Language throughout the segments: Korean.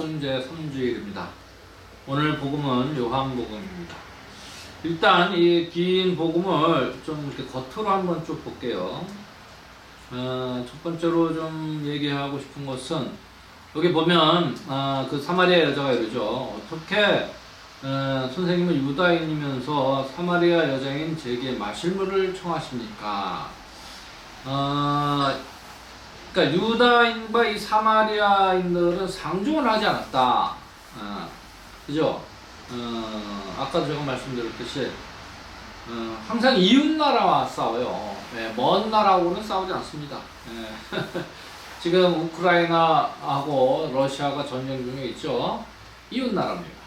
제 3주일입니다. 오늘 복음은 요한복음입니다. 일단 이 긴 복음을 좀 이렇게 겉으로 한번 쭉 볼게요. 첫 번째로 좀 얘기하고 싶은 것은 여기 보면 그 사마리아 여자가 이러죠. 어떻게 선생님은 유다인이면서 사마리아 여자인 제게 마실 물을 청하십니까? 그러니까 유다인과 이 사마리아인들은 상종을 하지 않았다. 그죠? 아까도 제가 말씀드렸듯이 항상 이웃 나라와 싸워요. 먼 나라하고는 싸우지 않습니다. 지금 우크라이나하고 러시아가 전쟁 중에 있죠. 이웃 나라입니다.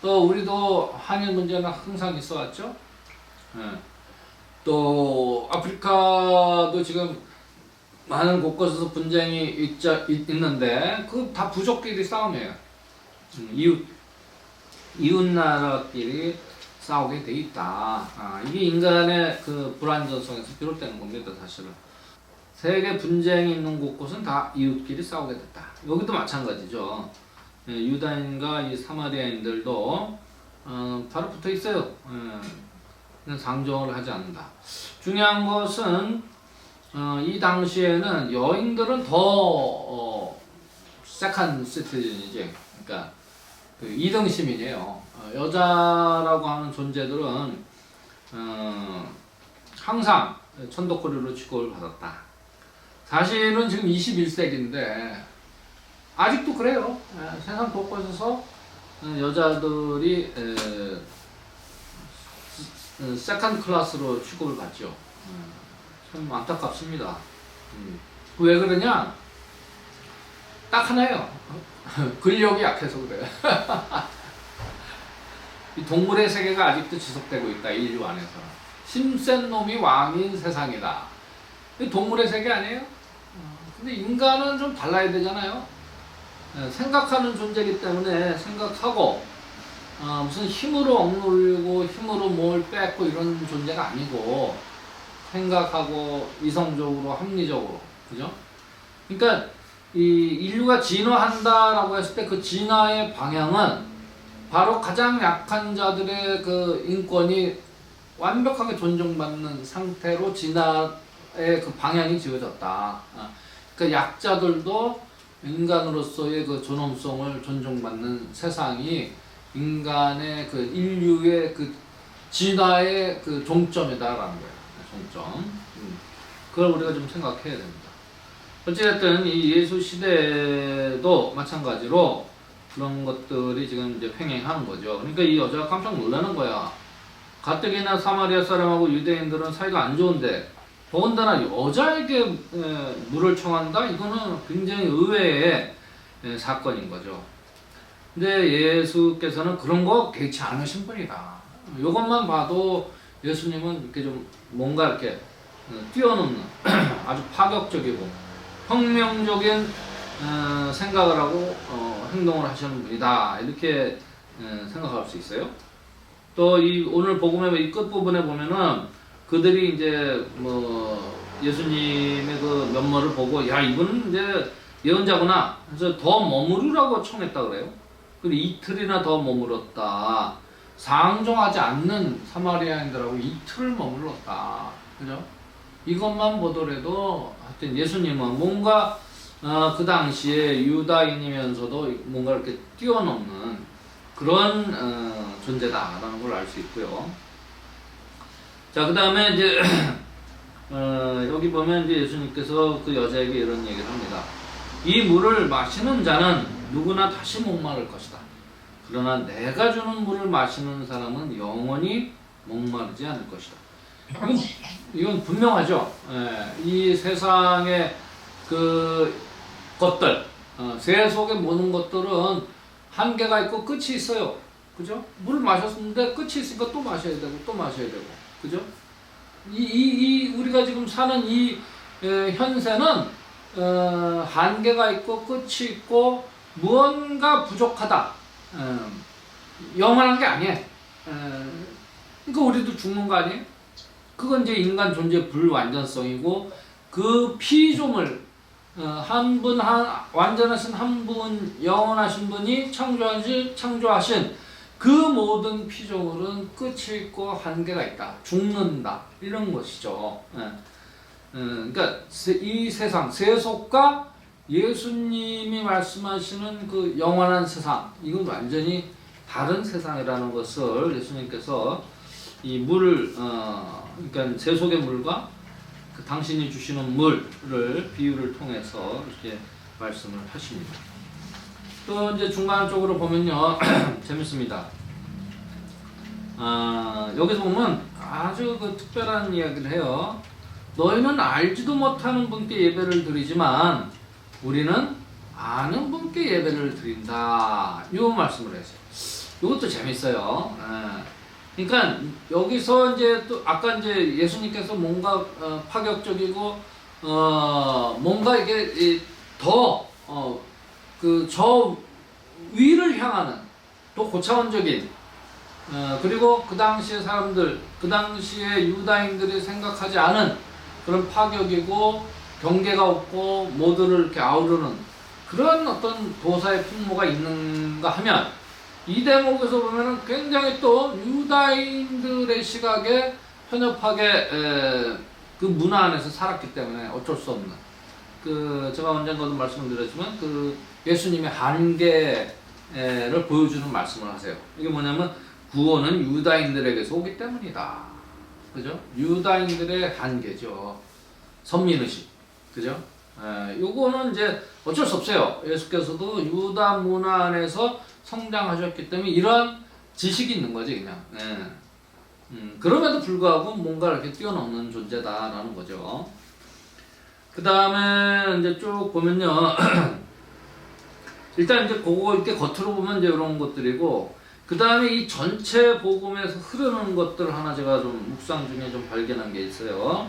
또 우리도 한일 문제는 항상 있어 왔죠. 또 아프리카도 지금 많은 곳곳에서 분쟁이 있는데 그 다 부족끼리 싸움이에요. 이웃 나라끼리 싸우게 돼 있다. 이게 인간의 그 불안전성에서 비롯되는 겁니다, 사실은. 세계 분쟁이 있는 곳곳은 다 이웃끼리 싸우게 됐다. 여기도 마찬가지죠. 유다인과 이 사마리아인들도 바로 붙어 있어요. 그냥 상종을 하지 않는다. 중요한 것은 이 당시에는 여인들은 더 세컨 시티즌이지. 그러니까 그 2등 시민이에요. 여자라고 하는 존재들은 항상 천덕거리로 취급을 받았다. 사실은 지금 21세기인데 아직도 그래요. 세상 곳곳에서 여자들이 세컨드 클래스로 취급을 받죠. 참 안타깝습니다. 왜 그러냐? 딱 하나예요. 근력이 약해서 그래요. 이 동물의 세계가 아직도 지속되고 있다, 인류 안에서. 힘센 놈이 왕인 세상이다. 이 동물의 세계 아니에요? 근데 인간은 좀 달라야 되잖아요. 생각하는 존재이기 때문에 생각하고 무슨 힘으로 억누르고 힘으로 뭘 뺏고 이런 존재가 아니고 생각하고 이성적으로 합리적으로, 그죠? 그러니까 이 인류가 진화한다라고 했을 때 그 진화의 방향은 바로 가장 약한 자들의 그 인권이 완벽하게 존중받는 상태로 진화의 그 방향이 지어졌다. 그러니까 약자들도 인간으로서의 그 존엄성을 존중받는 세상이 인간의 그 인류의 그 진화의 그 종점이다라는 거예요. 종점. 그걸 우리가 좀 생각해야 됩니다. 어찌됐든 이 예수 시대도 마찬가지로 그런 것들이 지금 이제 횡행하는 거죠. 그러니까 이 여자가 깜짝 놀라는 거야. 가뜩이나 사마리아 사람하고 유대인들은 사이가 안 좋은데 더군다나 여자에게 물을 청한다? 이거는 굉장히 의외의 사건인 거죠. 근데 예수께서는 그런 거 개의치 않으신 분이다. 이것만 봐도 예수님은 이렇게 좀 뭔가 이렇게 뛰어넘는 아주 파격적이고 혁명적인 생각을 하고 행동을 하시는 분이다. 이렇게 생각할 수 있어요. 또 이 오늘 복음의 이 끝부분에 보면은 그들이 이제 뭐 예수님의 그 면모를 보고 야 이분은 이제 예언자구나. 그래서 더 머무르라고 청했다 그래요. 그리고 이틀이나 더 머물렀다. 상종하지 않는 사마리아인들하고 이틀을 머물렀다. 그죠? 이것만 보더라도 하여튼 예수님은 뭔가 그 당시에 유다인이면서도 뭔가 이렇게 뛰어넘는 그런 존재다라는 걸 알 수 있고요. 자, 그 다음에 이제 여기 보면 이제 예수님께서 그 여자에게 이런 얘기를 합니다. 이 물을 마시는 자는 누구나 다시 목마를 것이다. 그러나 내가 주는 물을 마시는 사람은 영원히 목마르지 않을 것이다. 이건 분명하죠. 이 세상의 그 것들, 세속의 모든 것들은 한계가 있고 끝이 있어요. 그죠? 물을 마셨는데 끝이 있으니까 또 마셔야 되고 또 마셔야 되고. 그죠? 우리가 지금 사는 이 현세는 한계가 있고 끝이 있고 무언가 부족하다. 영원한 게 아니에요. 그러니까 우리도 죽는 거 아니에요? 그건 이제 인간 존재 불완전성이고 그 피조물 완전하신 한 분, 영원하신 분이 창조하신 그 모든 피조물은 끝이 있고 한계가 있다. 죽는다. 이런 것이죠. 그러니까 이 세상, 세속과 예수님이 말씀하시는 그 영원한 세상, 이건 완전히 다른 세상이라는 것을 예수님께서 이 물을, 그러니까 세속의 물과 그 당신이 주시는 물을 비유를 통해서 이렇게 말씀을 하십니다. 또 이제 중간 쪽으로 보면요, 재밌습니다. 여기서 보면 아주 그 특별한 이야기를 해요. 너희는 알지도 못하는 분께 예배를 드리지만 우리는 아는 분께 예배를 드린다. 이 말씀을 했어요. 이것도 재밌어요. 그러니까 여기서 이제 또 아까 이제 예수님께서 뭔가 파격적이고 뭔가 이게 더 그 저 위를 향하는 또 고차원적인 그리고 그 당시의 사람들, 그 당시의 유다인들이 생각하지 않은 그런 파격이고 경계가 없고 모두를 이렇게 아우르는 그런 어떤 도사의 풍모가 있는가 하면 이 대목에서 보면은 굉장히 또 유다인들의 시각에 편협하게 그 문화 안에서 살았기 때문에 어쩔 수 없는 그 제가 언젠가도 말씀을 드렸지만 그 예수님의 한계를 보여주는 말씀을 하세요. 이게 뭐냐면 구원은 유다인들에게서 오기 때문이다. 그죠? 유다인들의 한계죠. 선민의식. 그죠? 요거는 이제 어쩔 수 없어요. 예수께서도 유다 문화 안에서 성장하셨기 때문에 이러한 지식이 있는 거지, 그냥. 그럼에도 불구하고 뭔가 이렇게 뛰어넘는 존재다라는 거죠. 그 다음에 이제 쭉 보면요. 일단 이제 그거 이렇게 겉으로 보면 이제 이런 것들이고, 그 다음에 이 전체 복음에서 흐르는 것들 하나 제가 좀 묵상 중에 좀 발견한 게 있어요.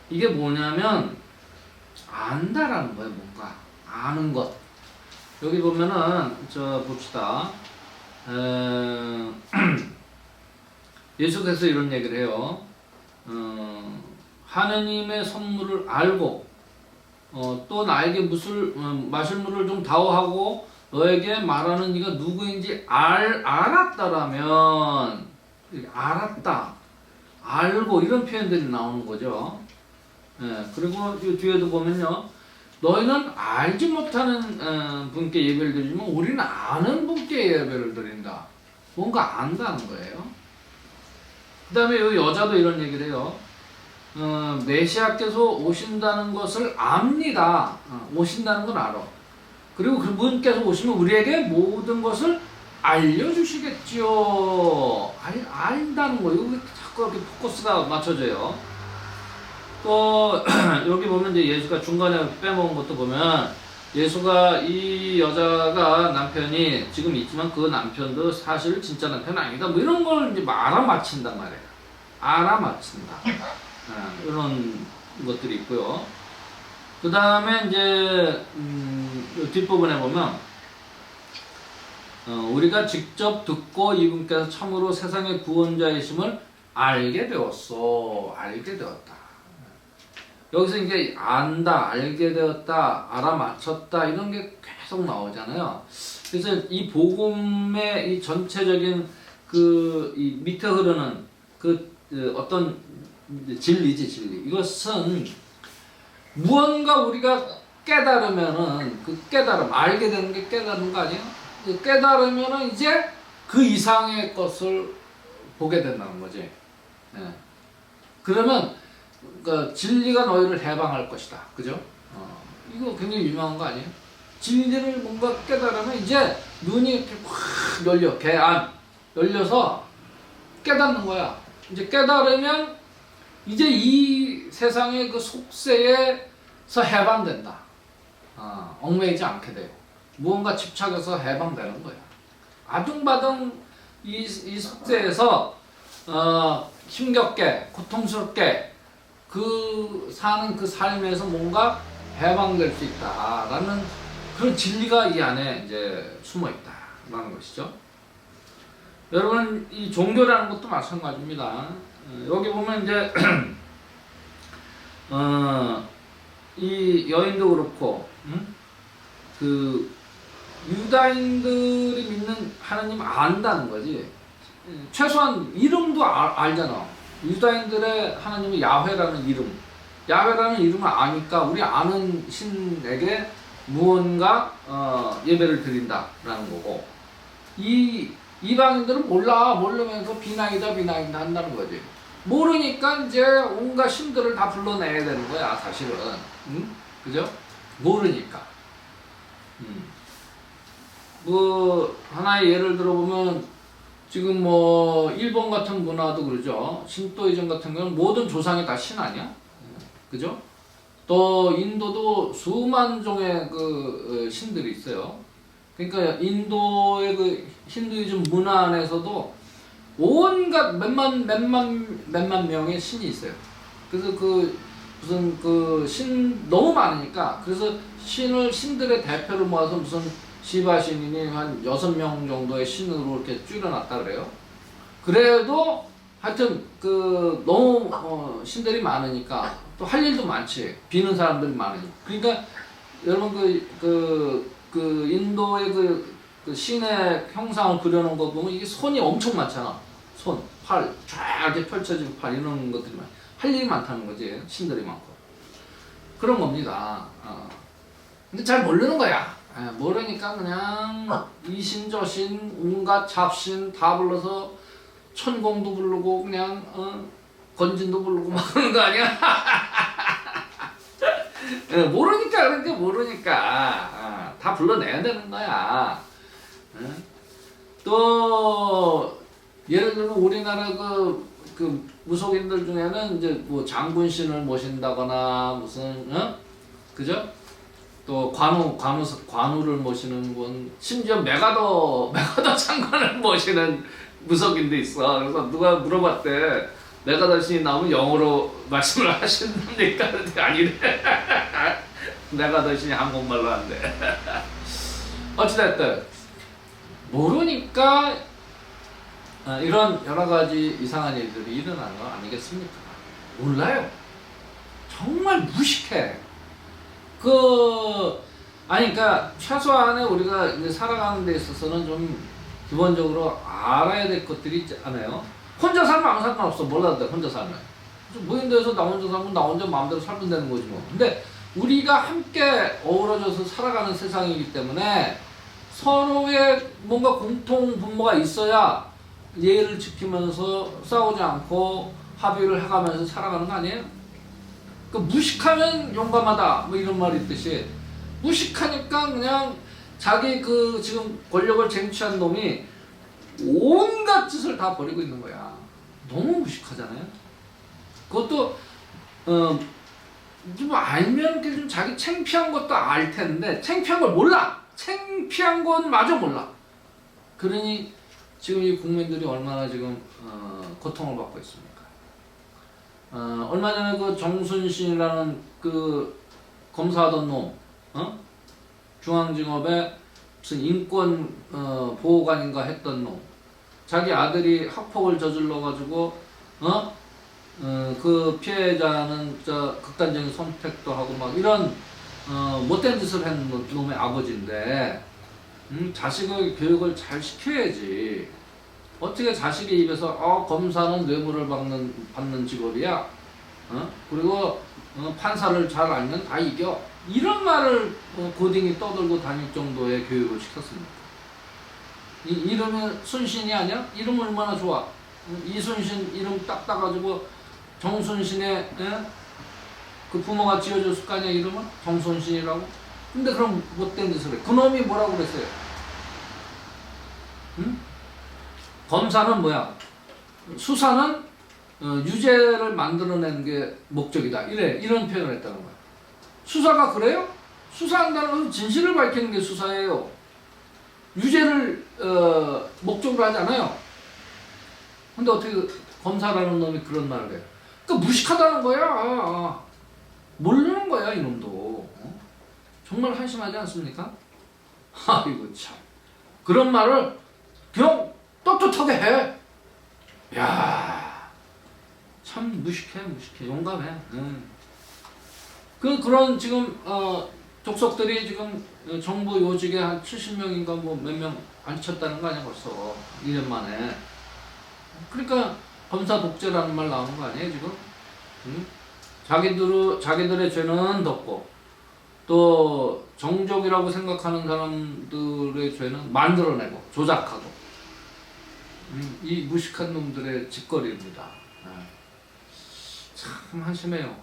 이게 뭐냐면, 안다라는 거예요, 뭔가. 아는 것. 여기 보면은, 봅시다. 예수께서 이런 얘기를 해요. 하느님의 선물을 알고, 또 나에게 마실 물을 좀 다오하고, 너에게 말하는 이가 누구인지 알았다라면, 알았다, 알고, 이런 표현들이 나오는 거죠. 그리고 이 뒤에도 보면요. 너희는 알지 못하는 분께 예배를 드리지만 우리는 아는 분께 예배를 드린다. 뭔가 안다는 거예요. 그 다음에 이 여자도 이런 얘기를 해요. 메시아께서 오신다는 것을 압니다. 오신다는 건 알아. 그리고 그분께서 오시면 우리에게 모든 것을 알려주시겠지요. 안다는 거예요. 여기 자꾸 이렇게 포커스가 맞춰져요. 또 여기 보면 이제 예수가 중간에 빼먹은 것도 보면 예수가 이 여자가 남편이 지금 있지만 그 남편도 사실 진짜 남편은 아니다. 뭐 이런 걸 이제 알아맞힌단 말이에요. 알아맞힌다. 이런 것들이 있고요. 그 다음에 이제 뒷부분에 보면 우리가 직접 듣고 이분께서 참으로 세상의 구원자이심을 알게 되었어. 알게 되었다. 여기서 이제 안다, 알게 되었다, 알아맞혔다 이런 게 계속 나오잖아요. 그래서 이 복음의 이 전체적인 이 밑에 흐르는 어떤 진리지, 진리. 이것은 무언가 우리가 깨달으면은 그 깨달음, 알게 되는 게 깨달은 거 아니에요? 깨달으면은 이제 그 이상의 것을 보게 된다는 거지. 그러면 그러니까 진리가 너희를 해방할 것이다. 그죠? 이거 굉장히 유명한 거 아니에요? 진리를 뭔가 깨달으면 이제 눈이 이렇게 확 열려. 개안 열려서 깨닫는 거야. 이제 깨달으면 이제 이 세상의 그 속세에서 해방된다. 얽매이지 않게 돼요. 무언가 집착해서 해방되는 거야. 아둥바둥 이 속세에서 힘겹게 고통스럽게 사는 그 삶에서 뭔가 해방될 수 있다라는 그런 진리가 이 안에 이제 숨어 있다라는 것이죠. 여러분, 이 종교라는 것도 마찬가지입니다. 여기 보면 이제 이 여인도 그렇고, 그 유다인들이 믿는 하나님 안다는 거지. 최소한 이름도 알잖아. 유다인들의 하나님은 야훼라는 이름. 야훼라는 이름을 아니까 우리 아는 신에게 무언가 예배를 드린다라는 거고, 이 이방인들은 모르면서 비나이다 한다는 거지. 모르니까 이제 온갖 신들을 다 불러내야 되는 거야, 사실은. 그죠? 모르니까. 뭐 하나의 예를 들어보면 지금 뭐 일본 같은 문화도 그러죠. 신도이즘 같은 경우는 모든 조상이 다 신 아니야? 그죠? 또 인도도 수만 종의 그 신들이 있어요. 그러니까 인도의 그 힌두이즘 문화 안에서도 온갖 몇만 명의 신이 있어요. 그래서 그 무슨 그 신 너무 많으니까, 그래서 신들의 대표를 모아서 무슨 시바 신이니 한 6명 정도의 신으로 이렇게 줄여놨다 그래요. 그래도 하여튼 그 너무 신들이 많으니까 또 할 일도 많지. 비는 사람들이 많으니까. 그러니까 여러분 그 인도의 그 신의 형상을 그려놓은 거 보면 이게 손이 엄청 많잖아. 손, 팔, 쫙 이렇게 펼쳐진 팔 이런 것들이 할 일이 많다는 거지. 신들이 많고. 그런 겁니다. 근데 잘 모르는 거야. 모르니까 그냥 이신 저신 온갖 잡신 다 불러서 천공도 부르고 그냥 건진도 부르고 막 그러는 거 아니야? 모르니까 그러니까 모르니까 다 불러내야 되는 거야. 또 예를 들면 우리나라 그 무속인들 중에는 이제 뭐 장군신을 모신다거나 무슨 그죠? 또 관우를 모시는 분, 심지어 메가더 장관을 모시는 무속인도 있어. 그래서 누가 물어봤대. 메가더 신이 나오면 영어로 말씀을 하신답니까? 아니래. 메가더 신이 한국말로 한대. 어찌됐든 모르니까 이런 여러 가지 이상한 일들이 일어나는 거 아니겠습니까? 몰라요. 정말 무식해. 그러니까 최소한의 우리가 이제 살아가는 데 있어서는 좀 기본적으로 알아야 될 것들이 있지 않아요? 혼자 살면 아무 상관없어. 몰라도 돼, 혼자 살면. 무인도에서 나 혼자 살면 나 혼자 마음대로 살면 되는 거지 뭐. 근데 우리가 함께 어우러져서 살아가는 세상이기 때문에 서로의 뭔가 공통 분모가 있어야 예의를 지키면서 싸우지 않고 합의를 해가면서 살아가는 거 아니에요? 그 무식하면 용감하다 뭐 이런 말이 있듯이, 무식하니까 그냥 자기 그 지금 권력을 쟁취한 놈이 온갖 짓을 다 벌이고 있는 거야. 너무 무식하잖아요. 그것도 좀 알면 좀 자기 창피한 것도 알 텐데 창피한 걸 몰라. 창피한 건 마저 몰라. 그러니 지금 이 국민들이 얼마나 지금 고통을 받고 있습니까? 얼마 전에 그 정순신이라는 그 검사하던 놈, 중앙징업에 무슨 인권 보호관인가 했던 놈, 자기 아들이 학폭을 저질러가지고 그 피해자는 극단적인 선택도 하고 막 이런 못된 짓을 한 놈의 아버지인데, 자식의 교육을 잘 시켜야지. 어떻게 자식의 입에서 검사는 뇌물을 받는 직업이야, 그리고 판사를 잘 알면 다 이겨, 이런 말을 고딩이 떠들고 다닐 정도의 교육을 시켰습니다. 이름은 순신이 아니야? 이름 얼마나 좋아. 이순신 이름 딱 따가지고 정순신의 그 부모가 지어줬을 거 아니야, 이름은? 정순신이라고? 근데 그럼 못된 짓을 해. 그놈이 뭐라고 그랬어요? 검사는 뭐야? 수사는 유죄를 만들어내는 게 목적이다. 이런 표현을 했다는 거야. 수사가 그래요? 수사한다는 것은 진실을 밝히는 게 수사예요. 유죄를 목적으로 하지 않아요. 근데 어떻게 검사라는 놈이 그런 말을 해? 그러니까 무식하다는 거야. 모르는 거야, 이놈도. 정말 한심하지 않습니까? 아이고 참. 그런 말을 그냥 떳떳하게 해. 야, 참 무식해. 용감해. 그런 지금 족속들이 지금 정부 요직에 한 70명인가 뭐 몇 명 앉혔다는 거 아니야 벌써 1년 만에. 그러니까 검사 독재라는 말 나오는 거 아니에요 지금? 응? 자기들의 죄는 덮고 또 정족이라고 생각하는 사람들의 죄는 만들어내고 조작하고 이 무식한 놈들의 짓거리입니다. 참 한심해요.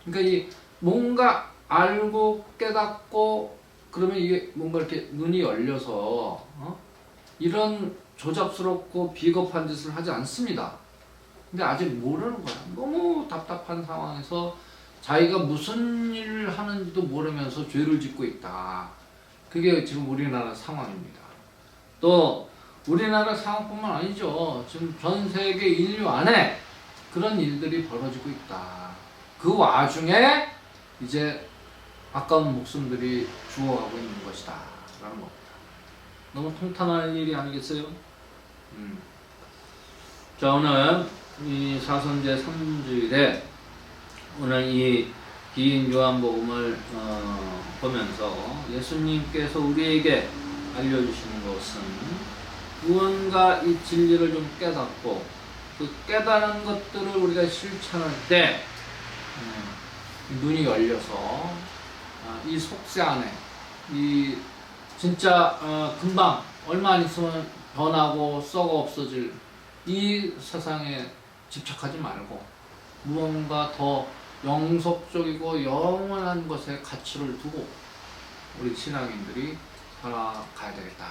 그러니까 이 뭔가 알고 깨닫고 그러면 이게 뭔가 이렇게 눈이 열려서 이런 조잡스럽고 비겁한 짓을 하지 않습니다. 근데 아직 모르는 거야. 너무 답답한 상황에서 자기가 무슨 일을 하는지도 모르면서 죄를 짓고 있다. 그게 지금 우리나라 상황입니다. 또 우리나라 상황뿐만 아니죠. 지금 전 세계 인류 안에 그런 일들이 벌어지고 있다. 그 와중에 이제 아까운 목숨들이 죽어가고 있는 것이다 라는 겁니다. 너무 통탄할 일이 아니겠어요? 자, 오늘 이 사선제 3주일에 오늘 이 긴 요한복음을 보면서 예수님께서 우리에게 알려주시는 것은 무언가 이 진리를 좀 깨닫고 그 깨달은 것들을 우리가 실천할 때 눈이 열려서 이 속세 안에 이 진짜 금방 얼마 안 있으면 변하고 썩어 없어질 이 세상에 집착하지 말고 무언가 더 영속적이고 영원한 것에 가치를 두고 우리 신앙인들이 살아가야 되겠다.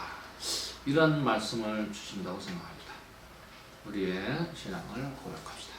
이런 말씀을 주신다고 생각합니다. 우리의 신앙을 고백합시다.